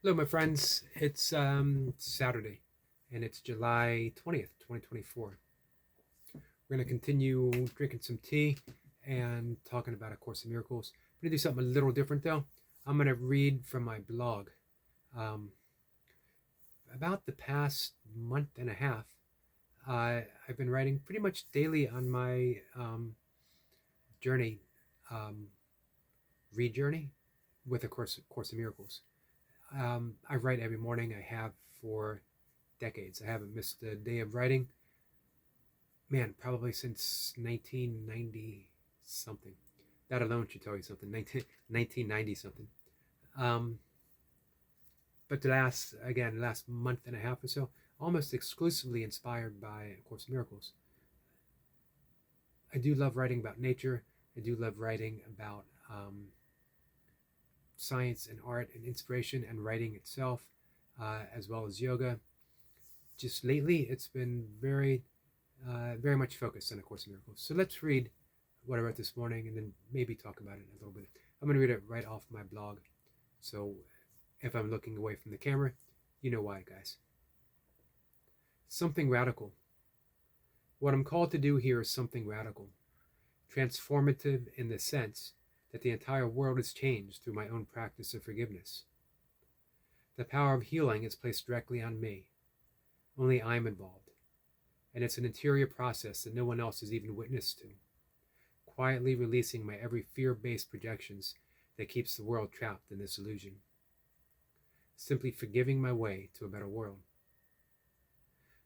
Hello, my friends. It's Saturday, and it's July 20th, 2024. We're going to continue drinking some tea and talking about A Course in Miracles. I'm going to do something a little different, though. I'm going to read from my blog. Um, about the past month and a half, I've been writing pretty much daily on my journey, um, read journey with A Course in Miracles. I write every morning. I have for decades. I haven't missed a day of writing. Man, probably since 1990 something. That alone should tell you something. 1990 something. Um, but last month and a half or so, almost exclusively inspired by A Course in Miracles. I do love writing about nature. I do love writing about science and art and inspiration and writing itself, as well as yoga. Just lately, it's been very much focused on A Course in Miracles. So let's read what I wrote this morning and then maybe talk about it a little bit. I'm going to read it right off my blog. So if I'm looking away from the camera, you know why, guys. Something radical. What I'm called to do here is something radical, transformative in the sense that the entire world is changed through my own practice of forgiveness. The power of healing is placed directly on me. Only I'm involved. And it's an interior process that no one else is even witness to, quietly releasing my every fear-based projections that keeps the world trapped in this illusion. Simply forgiving my way to a better world.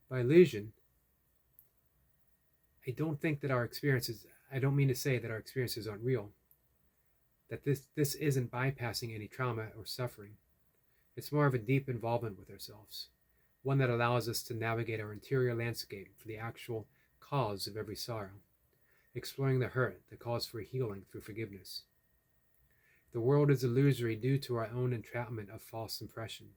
By illusion, I don't mean to say that our experiences aren't real, that this isn't bypassing any trauma or suffering. It's more of a deep involvement with ourselves, one that allows us to navigate our interior landscape for the actual cause of every sorrow, exploring the hurt that calls for healing through forgiveness. The world is illusory due to our own entrapment of false impression.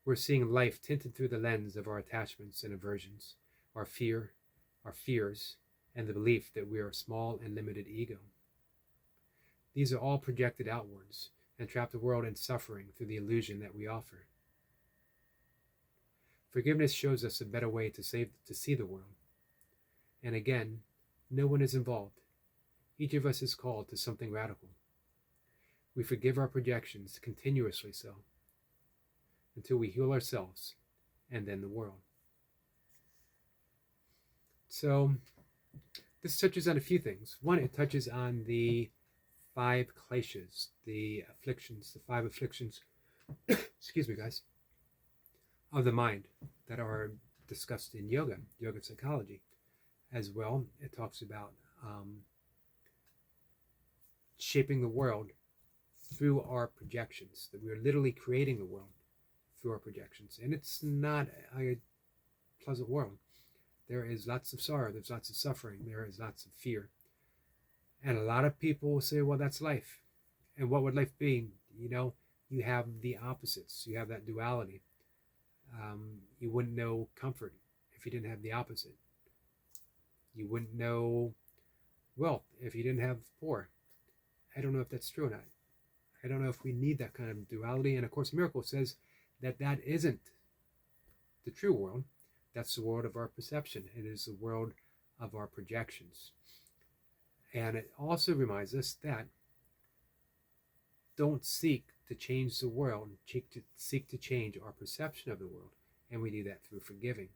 We're seeing life tinted through the lens of our attachments and aversions, our fears, and the belief that we are a small and limited ego. These are all projected outwards and trap the world in suffering through the illusion that we offer. Forgiveness shows us a better way to see the world. And again, no one is involved. Each of us is called to something radical. We forgive our projections, continuously so, until we heal ourselves and then the world. So, this touches on a few things. One, it touches on the 5 kleshas, the five afflictions, excuse me, guys, of the mind that are discussed in yoga psychology. As well, it talks about shaping the world through our projections, that we are literally creating the world through our projections. And it's not a pleasant world. There is lots of sorrow, there's lots of suffering, there is lots of fear. And a lot of people will say, well, that's life. And what would life be? You have the opposites, you have that duality. You wouldn't know comfort if you didn't have the opposite. You wouldn't know wealth if you didn't have poor. I don't know if that's true or not. I don't know if we need that kind of duality. And A Course in Miracles says that isn't the true world. That's the world of our perception. It is the world of our projections. And it also reminds us that don't seek to change the world, seek to change our perception of the world. And we do that through forgiving.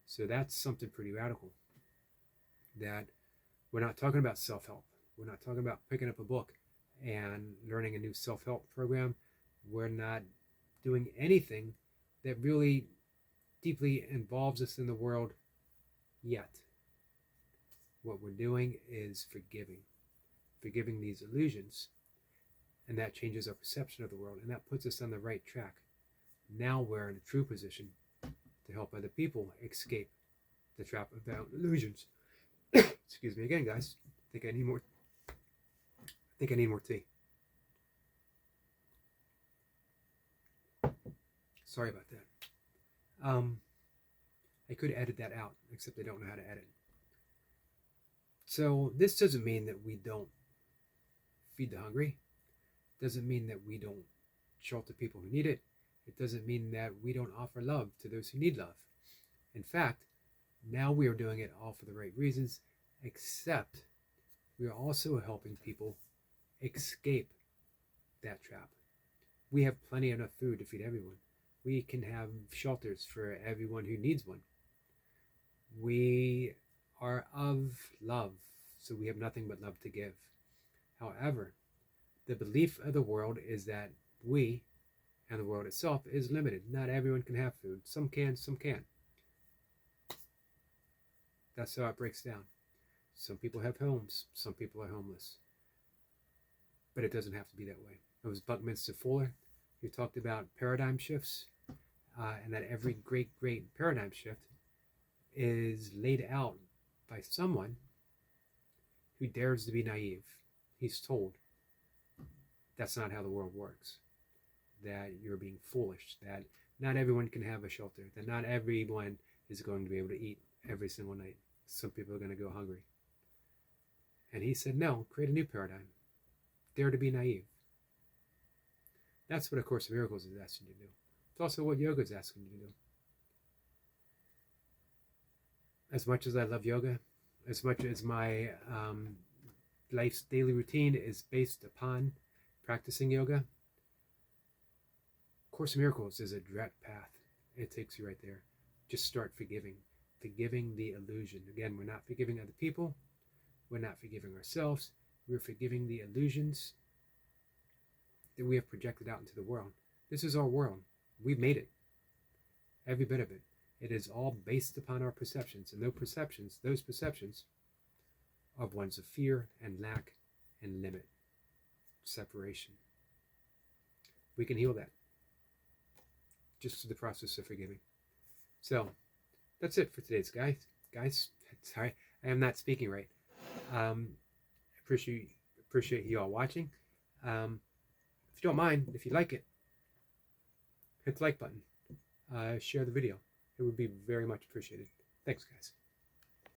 So that's something pretty radical. That we're not talking about self-help. We're not talking about picking up a book and learning a new self-help program. We're not doing anything that really deeply involves us in the world yet. What we're doing is forgiving these illusions, and that changes our perception of the world, and that puts us on the right track. Now we're in a true position to help other people escape the trap of their illusions. Excuse me again, guys. I think I need more tea. Sorry about that. I could edit that out, except I don't know how to edit. So this doesn't mean that we don't feed the hungry. Doesn't mean that we don't shelter people who need it. It doesn't mean that we don't offer love to those who need love. In fact, now we are doing it all for the right reasons, except we are also helping people escape that trap. We have plenty enough food to feed everyone. We can have shelters for everyone who needs one. We are of love, so we have nothing but love to give. However, the belief of the world is that we and the world itself is limited. Not everyone can have food. Some can, some can't. That's how it breaks down. Some people have homes, some people are homeless. But it doesn't have to be that way. It was Buckminster Fuller who talked about paradigm shifts, and that every great paradigm shift is laid out by someone who dares to be naive. He's told that's not how the world works, that you're being foolish, that not everyone can have a shelter, that not everyone is going to be able to eat every single night. Some people are going to go hungry. And he said, no, create a new paradigm. Dare to be naive. That's what A Course in Miracles is asking you to do. It's also what yoga is asking you to do. As much as I love yoga, as much as my life's daily routine is based upon practicing yoga, Course in Miracles is a direct path. It takes you right there. Just start forgiving. Forgiving the illusion. Again, we're not forgiving other people. We're not forgiving ourselves. We're forgiving the illusions that we have projected out into the world. This is our world. We've made it. Every bit of it. It is all based upon our perceptions. And those perceptions are ones of fear and lack and limit. Separation. We can heal that. Just through the process of forgiving. So, that's it for today's guys. Sorry, I am not speaking right. Appreciate you all watching. If you don't mind, if you like it, hit the like button. Share the video. It would be very much appreciated. Thanks, guys.